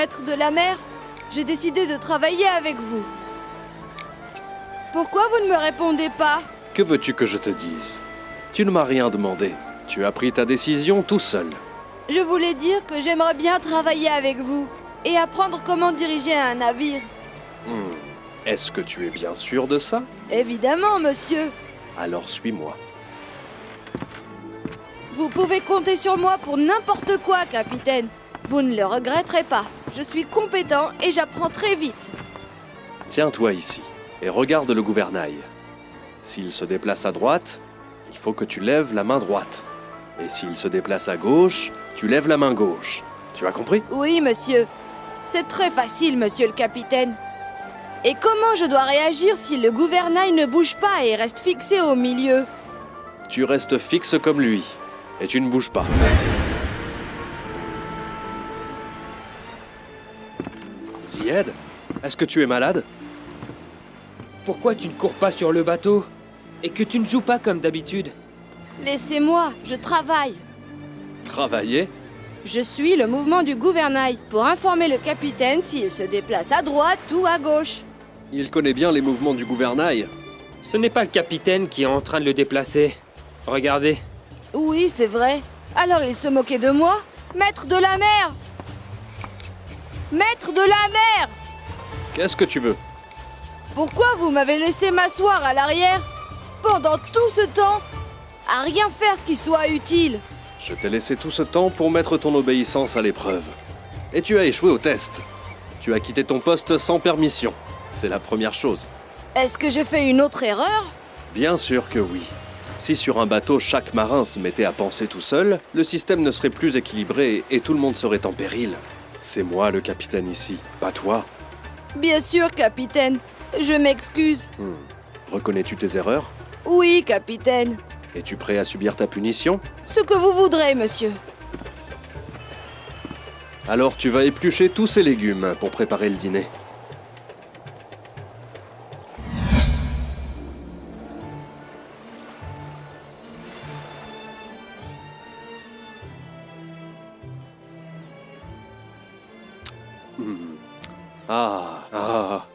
Maître de la mer, j'ai décidé de travailler avec vous. Pourquoi vous ne me répondez pas? Que veux-tu que je te dise? Tu ne m'as rien demandé. Tu as pris ta décision tout seul. Je voulais dire que j'aimerais bien travailler avec vous et apprendre comment diriger un navire. Est-ce que tu es bien sûr de ça? Évidemment, monsieur. Alors suis-moi. Vous pouvez compter sur moi pour n'importe quoi, capitaine. Vous ne le regretterez pas. Je suis compétent et j'apprends très vite. Tiens-toi ici et regarde le gouvernail. S'il se déplace à droite, il faut que tu lèves la main droite. Et s'il se déplace à gauche, tu lèves la main gauche. Tu as compris? Oui, monsieur. C'est très facile, monsieur le capitaine. Et comment je dois réagir si le gouvernail ne bouge pas et reste fixé au milieu? Tu restes fixe comme lui et tu ne bouges pas. Zied, est-ce que tu es malade? Pourquoi tu ne cours pas sur le bateau? Et que tu ne joues pas comme d'habitude? Laissez-moi, je travaille. Travailler? Je suis le mouvement du gouvernail pour informer le capitaine s'il se déplace à droite ou à gauche. Il connaît bien les mouvements du gouvernail. Ce n'est pas le capitaine qui est en train de le déplacer. Regardez. Oui, c'est vrai. Alors il se moquait de moi? Maître de la mer! Maître de la mer! Qu'est-ce que tu veux? Pourquoi vous m'avez laissé m'asseoir à l'arrière pendant tout ce temps, à rien faire qui soit utile? Je t'ai laissé tout ce temps pour mettre ton obéissance à l'épreuve. Et tu as échoué au test. Tu as quitté ton poste sans permission. C'est la première chose. Est-ce que j'ai fait une autre erreur? Bien sûr que oui. Si sur un bateau, chaque marin se mettait à penser tout seul, le système ne serait plus équilibré et tout le monde serait en péril. C'est moi le capitaine ici, pas toi. Bien sûr, capitaine. Je m'excuse. Reconnais-tu tes erreurs? Oui, capitaine. Es-tu prêt à subir ta punition? Ce que vous voudrez, monsieur. Alors tu vas éplucher tous ces légumes pour préparer le dîner.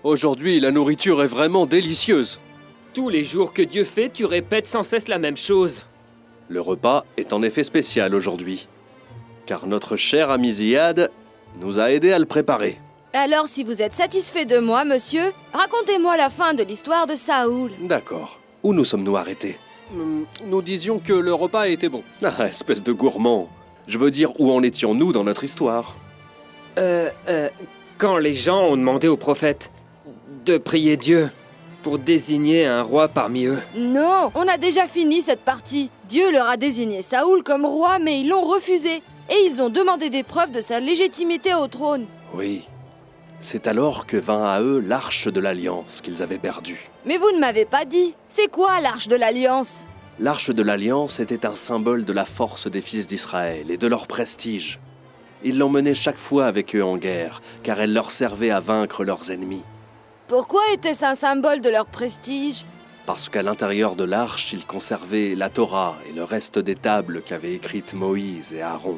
Aujourd'hui, la nourriture est vraiment délicieuse. Tous les jours que Dieu fait, tu répètes sans cesse la même chose. Le repas est en effet spécial aujourd'hui, car notre cher ami Ziad nous a aidés à le préparer. Alors, si vous êtes satisfait de moi, monsieur, racontez-moi la fin de l'histoire de Saoul. D'accord. Où nous sommes-nous arrêtés? Nous disions que le repas était bon. Ah, espèce de gourmand. Je veux dire, où en étions-nous dans notre histoire? Quand les gens ont demandé au prophète de prier Dieu pour désigner un roi parmi eux. Non, on a déjà fini cette partie. Dieu leur a désigné Saoul comme roi, mais ils l'ont refusé. Et ils ont demandé des preuves de sa légitimité au trône. Oui. C'est alors que vint à eux l'arche de l'Alliance qu'ils avaient perdue. Mais vous ne m'avez pas dit. C'est quoi l'arche de l'Alliance? L'arche de l'Alliance était un symbole de la force des fils d'Israël et de leur prestige. Ils l'emmenaient chaque fois avec eux en guerre, car elle leur servait à vaincre leurs ennemis. Pourquoi était-ce un symbole de leur prestige? Parce qu'à l'intérieur de l'arche, ils conservaient la Torah et le reste des tables qu'avaient écrites Moïse et Aaron.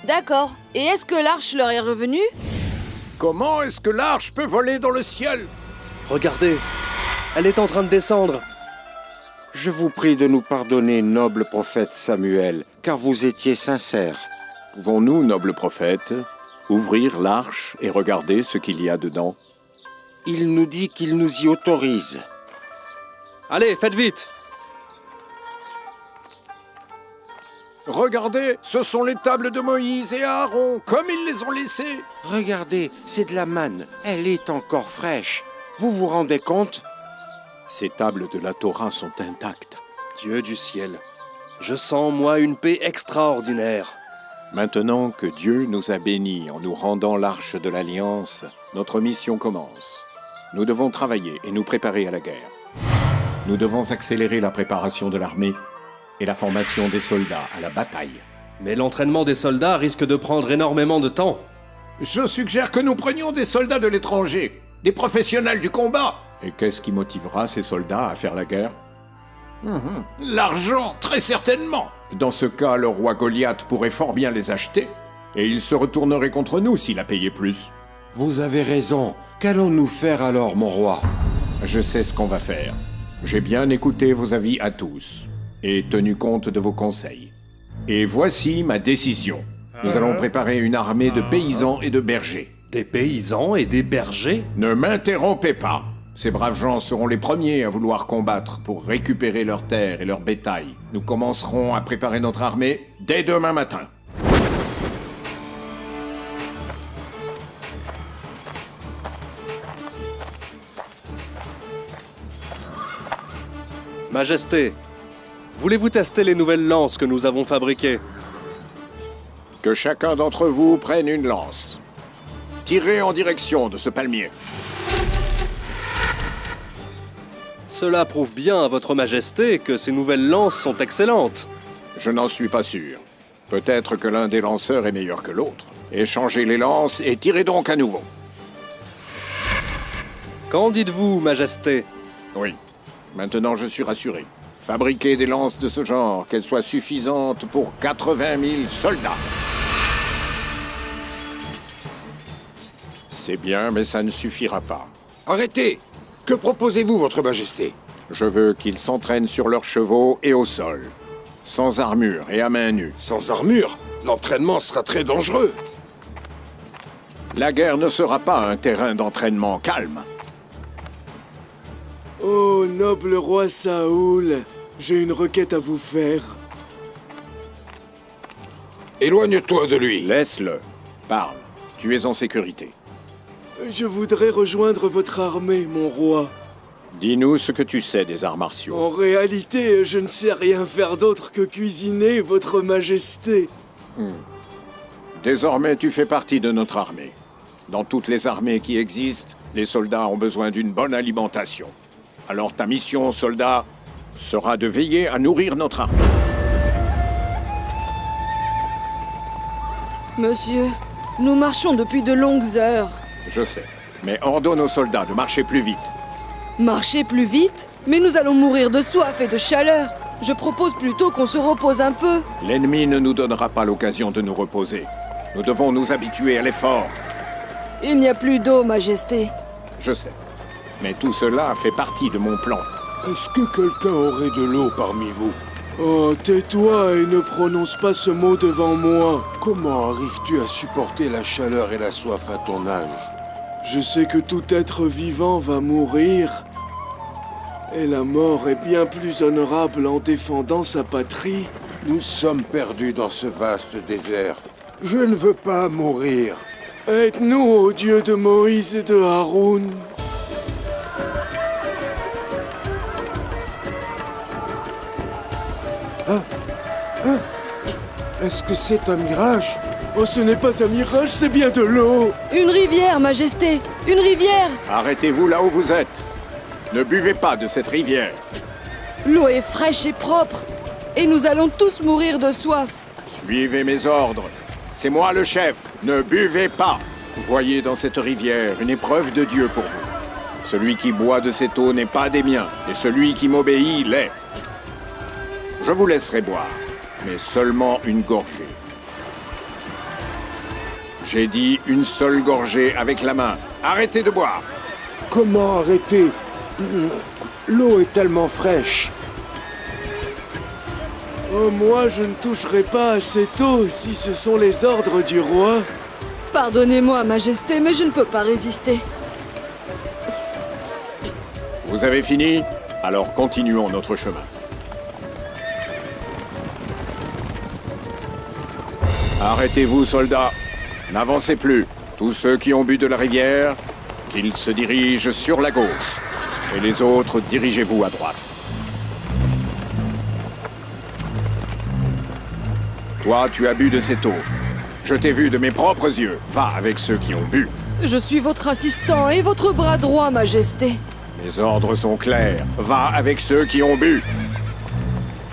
D'accord. Et est-ce que l'arche leur est revenue? Comment est-ce que l'arche peut voler dans le ciel? Regardez, elle est en train de descendre. Je vous prie de nous pardonner, noble prophète Samuel, car vous étiez sincère. Pouvons-nous, noble prophète, ouvrir l'arche et regarder ce qu'il y a dedans? Il nous dit qu'il nous y autorise. Allez, faites vite! Regardez, ce sont les tables de Moïse et Aaron, comme ils les ont laissées. Regardez, c'est de la manne. Elle est encore fraîche. Vous vous rendez compte? Ces tables de la Torah sont intactes. Dieu du ciel, je sens, moi, une paix extraordinaire. Maintenant que Dieu nous a bénis en nous rendant l'arche de l'Alliance, notre mission commence. Nous devons travailler et nous préparer à la guerre. Nous devons accélérer la préparation de l'armée et la formation des soldats à la bataille. Mais l'entraînement des soldats risque de prendre énormément de temps. Je suggère que nous prenions des soldats de l'étranger, des professionnels du combat. Et qu'est-ce qui motivera ces soldats à faire la guerre? L'argent, très certainement. Dans ce cas, le roi Goliath pourrait fort bien les acheter. Et il se retournerait contre nous s'il a payé plus. Vous avez raison. Qu'allons-nous faire alors, mon roi? Je sais ce qu'on va faire. J'ai bien écouté vos avis à tous et tenu compte de vos conseils. Et voici ma décision. Nous allons préparer une armée de paysans et de bergers. Des paysans et des bergers? Ne m'interrompez pas. Ces braves gens seront les premiers à vouloir combattre pour récupérer leurs terres et leur bétail. Nous commencerons à préparer notre armée dès demain matin. Majesté, voulez-vous tester les nouvelles lances que nous avons fabriquées? Que chacun d'entre vous prenne une lance. Tirez en direction de ce palmier. Cela prouve bien à votre majesté que ces nouvelles lances sont excellentes. Je n'en suis pas sûr. Peut-être que l'un des lanceurs est meilleur que l'autre. Échangez les lances et tirez donc à nouveau. Qu'en dites-vous, majesté? Oui. Maintenant, je suis rassuré. Fabriquez des lances de ce genre, qu'elles soient suffisantes pour 80 000 soldats. C'est bien, mais ça ne suffira pas. Arrêtez! Que proposez-vous, votre majesté? Je veux qu'ils s'entraînent sur leurs chevaux et au sol. Sans armure et à main nue. Sans armure, l'entraînement sera très dangereux. La guerre ne sera pas un terrain d'entraînement calme. Oh, noble roi Saoul, j'ai une requête à vous faire. Éloigne-toi de lui. Laisse-le. Parle. Tu es en sécurité. Je voudrais rejoindre votre armée, mon roi. Dis-nous ce que tu sais des arts martiaux. En réalité, je ne sais rien faire d'autre que cuisiner, votre majesté. Désormais, tu fais partie de notre armée. Dans toutes les armées qui existent, les soldats ont besoin d'une bonne alimentation. Alors ta mission, soldat, sera de veiller à nourrir notre armée. Monsieur, nous marchons depuis de longues heures. Je sais. Mais ordonne aux soldats de marcher plus vite. Marcher plus vite? Mais nous allons mourir de soif et de chaleur. Je propose plutôt qu'on se repose un peu. L'ennemi ne nous donnera pas l'occasion de nous reposer. Nous devons nous habituer à l'effort. Il n'y a plus d'eau, majesté. Je sais. Mais tout cela fait partie de mon plan. Est-ce que quelqu'un aurait de l'eau parmi vous? Oh, tais-toi et ne prononce pas ce mot devant moi. Comment arrives-tu à supporter la chaleur et la soif à ton âge? Je sais que tout être vivant va mourir. Et la mort est bien plus honorable en défendant sa patrie. Nous sommes perdus dans ce vaste désert. Je ne veux pas mourir. Aide-nous, ô Dieu de Moïse et de Haroun. Est-ce que c'est un mirage? Oh, ce n'est pas un mirage, c'est bien de l'eau. Une rivière, majesté. Une rivière. Arrêtez-vous là où vous êtes. Ne buvez pas de cette rivière. L'eau est fraîche et propre. Et nous allons tous mourir de soif. Suivez mes ordres. C'est moi le chef. Ne buvez pas. Voyez dans cette rivière une épreuve de Dieu pour vous. Celui qui boit de cette eau n'est pas des miens, et celui qui m'obéit l'est. Je vous laisserai boire, mais seulement une gorgée. J'ai dit une seule gorgée avec la main. Arrêtez de boire. Comment arrêter? L'eau est tellement fraîche. Oh, moi, je ne toucherai pas à cette eau si ce sont les ordres du roi. Pardonnez-moi, majesté, mais je ne peux pas résister. Vous avez fini? Alors continuons notre chemin. Arrêtez-vous, soldats. N'avancez plus. Tous ceux qui ont bu de la rivière, qu'ils se dirigent sur la gauche. Et les autres, dirigez-vous à droite. Toi, tu as bu de cette eau. Je t'ai vu de mes propres yeux. Va avec ceux qui ont bu. Je suis votre assistant et votre bras droit, majesté. Mes ordres sont clairs. Va avec ceux qui ont bu.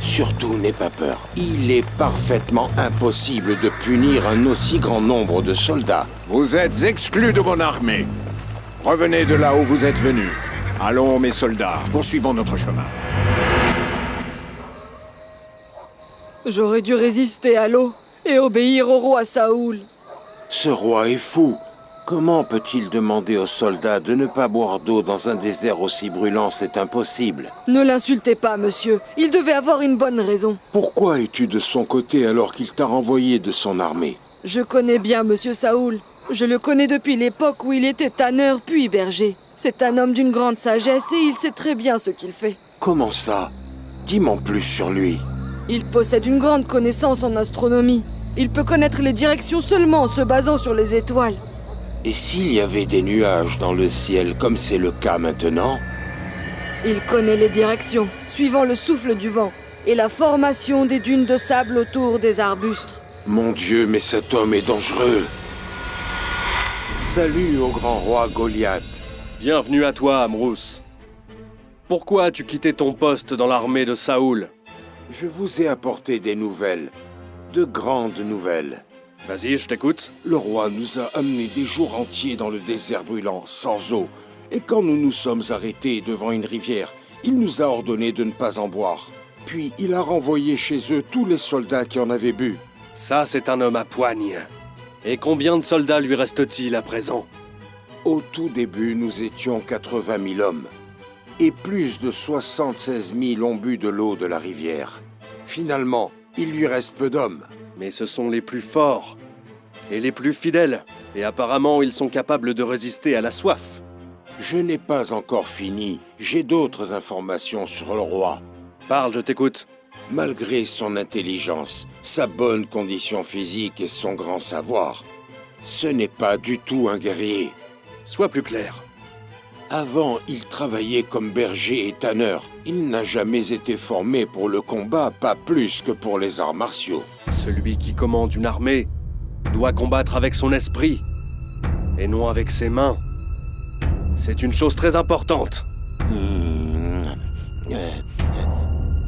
Surtout, n'aie pas peur. Il est parfaitement impossible de punir un aussi grand nombre de soldats. Vous êtes exclus de mon armée. Revenez de là où vous êtes venus. Allons, mes soldats, poursuivons notre chemin. J'aurais dû résister à l'eau. et obéir au roi Saoul. Ce roi est fou. Comment peut-il demander aux soldats de ne pas boire d'eau dans un désert aussi brûlant? C'est impossible. Ne l'insultez pas, monsieur. Il devait avoir une bonne raison. Pourquoi es-tu de son côté alors qu'il t'a renvoyé de son armée? Je connais bien monsieur Saoul. Je le connais depuis l'époque où il était tanneur puis berger. C'est un homme d'une grande sagesse et il sait très bien ce qu'il fait. Comment ça? Dis-m'en plus sur lui. Il possède une grande connaissance en astronomie. Il peut connaître les directions seulement en se basant sur les étoiles. Et s'il y avait des nuages dans le ciel comme c'est le cas maintenant? Il connaît les directions, suivant le souffle du vent et la formation des dunes de sable autour des arbustes. Mon Dieu, mais cet homme est dangereux. Salut au grand roi Goliath. Bienvenue à toi, Amrous. Pourquoi as-tu quitté ton poste dans l'armée de Saoul? Je vous ai apporté des nouvelles. De grandes nouvelles. Vas-y, je t'écoute. Le roi nous a amenés des jours entiers dans le désert brûlant, sans eau. Et quand nous nous sommes arrêtés devant une rivière, il nous a ordonné de ne pas en boire. Puis il a renvoyé chez eux tous les soldats qui en avaient bu. Ça, c'est un homme à poigne. Et combien de soldats lui reste-t-il à présent? Au tout début, nous étions 80 000 hommes. Et plus de 76 000 ont bu de l'eau de la rivière. Finalement, il lui reste peu d'hommes. Mais ce sont les plus forts et les plus fidèles. Et apparemment, ils sont capables de résister à la soif. Je n'ai pas encore fini. J'ai d'autres informations sur le roi. Parle, je t'écoute. Malgré son intelligence, sa bonne condition physique et son grand savoir, ce n'est pas du tout un guerrier. Sois plus clair. Avant, il travaillait comme berger et tanneur. Il n'a jamais été formé pour le combat, pas plus que pour les arts martiaux. Celui qui commande une armée doit combattre avec son esprit et non avec ses mains. C'est une chose très importante.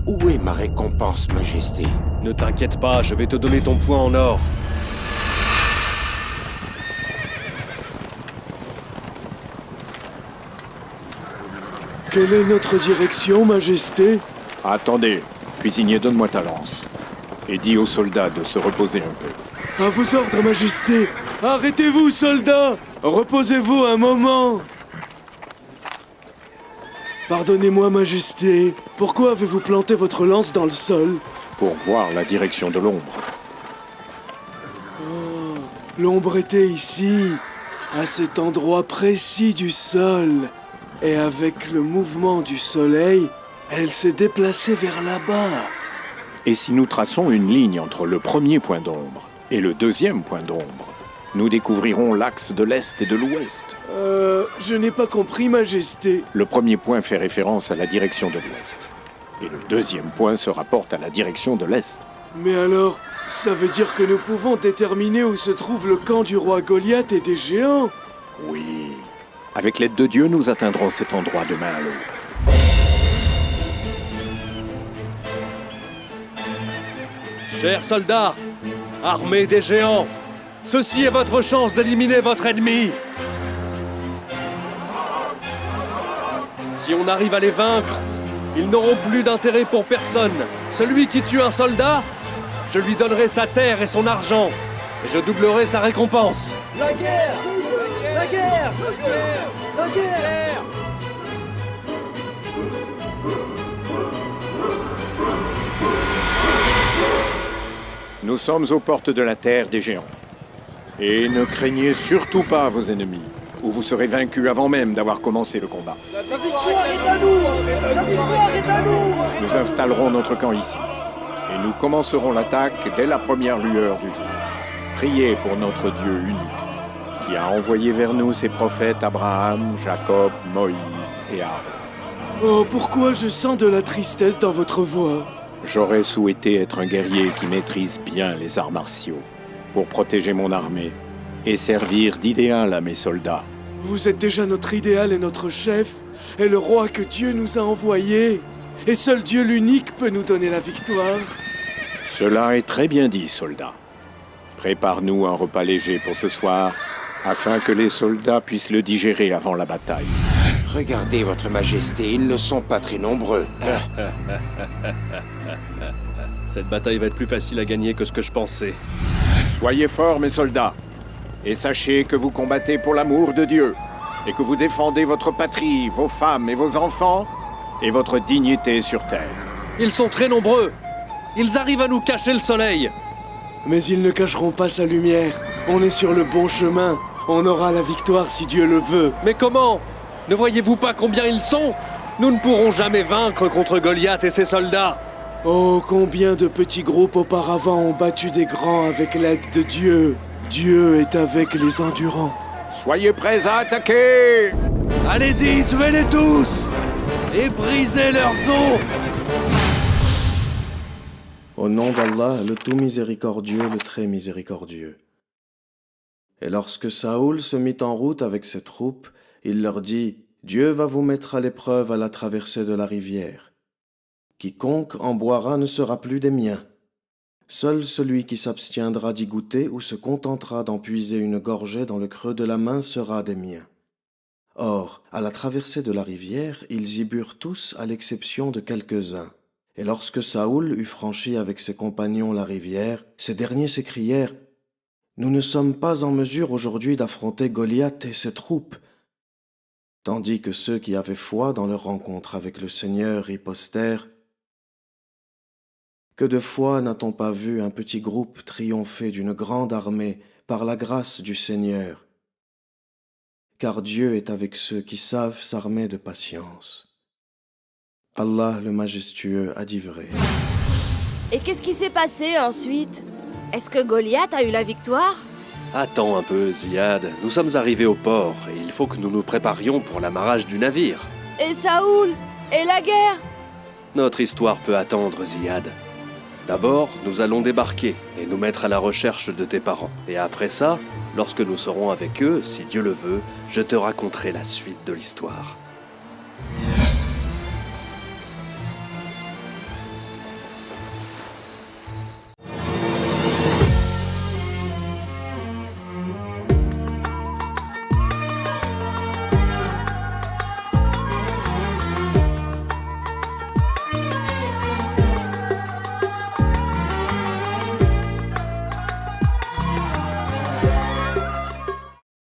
Où est ma récompense, Majesté? Ne t'inquiète pas, je vais te donner ton point en or. Quelle est notre direction, Majesté? Attendez, cuisinier, donne-moi ta lance. Et dis aux soldats de se reposer un peu. À vos ordres, Majesté. Arrêtez-vous, soldats. Reposez-vous un moment. Pardonnez-moi, Majesté. Pourquoi avez-vous planté votre lance dans le sol? Pour voir la direction de l'ombre. L'ombre était ici, à cet endroit précis du sol. Et avec le mouvement du soleil, elle s'est déplacée vers là-bas. Et si nous traçons une ligne entre le premier point d'ombre et le deuxième point d'ombre, nous découvrirons l'axe de l'Est et de l'Ouest. Je n'ai pas compris, Majesté. Le premier point fait référence à la direction de l'Ouest. Et le deuxième point se rapporte à la direction de l'Est. Mais alors, ça veut dire que nous pouvons déterminer où se trouve le camp du roi Goliath et des géants? Oui. Avec l'aide de Dieu, nous atteindrons cet endroit demain à l'aube. Chers soldats, armée des géants, ceci est votre chance d'éliminer votre ennemi. Si on arrive à les vaincre, ils n'auront plus d'intérêt pour personne. Celui qui tue un soldat, je lui donnerai sa terre et son argent, et je doublerai sa récompense. La guerre! La guerre! La guerre! Nous sommes aux portes de la terre des géants. Et ne craignez surtout pas vos ennemis, ou vous serez vaincus avant même d'avoir commencé le combat. La victoire est à nous! La victoire est à nous! Nous installerons notre camp ici, et nous commencerons l'attaque dès la première lueur du jour. Priez pour notre Dieu unique, qui a envoyé vers nous ses prophètes Abraham, Jacob, Moïse et Aaron. Oh, pourquoi je sens de la tristesse dans votre voix? J'aurais souhaité être un guerrier qui maîtrise bien les arts martiaux, pour protéger mon armée et servir d'idéal à mes soldats. Vous êtes déjà notre idéal et notre chef, et le roi que Dieu nous a envoyé. Et seul Dieu l'unique peut nous donner la victoire. Cela est très bien dit, soldat. Prépare-nous un repas léger pour ce soir, afin que les soldats puissent le digérer avant la bataille. Regardez, votre majesté, ils ne sont pas très nombreux. Cette bataille va être plus facile à gagner que ce que je pensais. Soyez forts, mes soldats, et sachez que vous combattez pour l'amour de Dieu, et que vous défendez votre patrie, vos femmes et vos enfants, et votre dignité sur terre. Ils sont très nombreux. Ils arrivent à nous cacher le soleil. Mais ils ne cacheront pas sa lumière. On est sur le bon chemin. On aura la victoire si Dieu le veut. Mais comment? Ne voyez-vous pas combien ils sont? Nous ne pourrons jamais vaincre contre Goliath et ses soldats. Oh, combien de petits groupes auparavant ont battu des grands avec l'aide de Dieu. Dieu est avec les endurants. Soyez prêts à attaquer! Allez-y, tuez-les tous et brisez leurs os. Au nom d'Allah, le tout miséricordieux, le très miséricordieux. Et lorsque Saoul se mit en route avec ses troupes, il leur dit, « Dieu va vous mettre à l'épreuve à la traversée de la rivière. Quiconque en boira ne sera plus des miens. Seul celui qui s'abstiendra d'y goûter ou se contentera d'en puiser une gorgée dans le creux de la main sera des miens. » Or, à la traversée de la rivière, ils y burent tous à l'exception de quelques-uns. Et lorsque Saoul eut franchi avec ses compagnons la rivière, ces derniers s'écrièrent « Nous ne sommes pas en mesure aujourd'hui d'affronter Goliath et ses troupes. » Tandis que ceux qui avaient foi dans leur rencontre avec le Seigneur ripostèrent « Que de fois n'a-t-on pas vu un petit groupe triompher d'une grande armée par la grâce du Seigneur? Car Dieu est avec ceux qui savent s'armer de patience. » Allah le majestueux a dit vrai. Et qu'est-ce qui s'est passé ensuite? Est-ce que Goliath a eu la victoire? Attends un peu, Ziad. Nous sommes arrivés au port et il faut que nous nous préparions pour l'amarrage du navire. Et Saoul? Et la guerre? Notre histoire peut attendre, Ziad. D'abord, nous allons débarquer et nous mettre à la recherche de tes parents. Et après ça, lorsque nous serons avec eux, si Dieu le veut, je te raconterai la suite de l'histoire.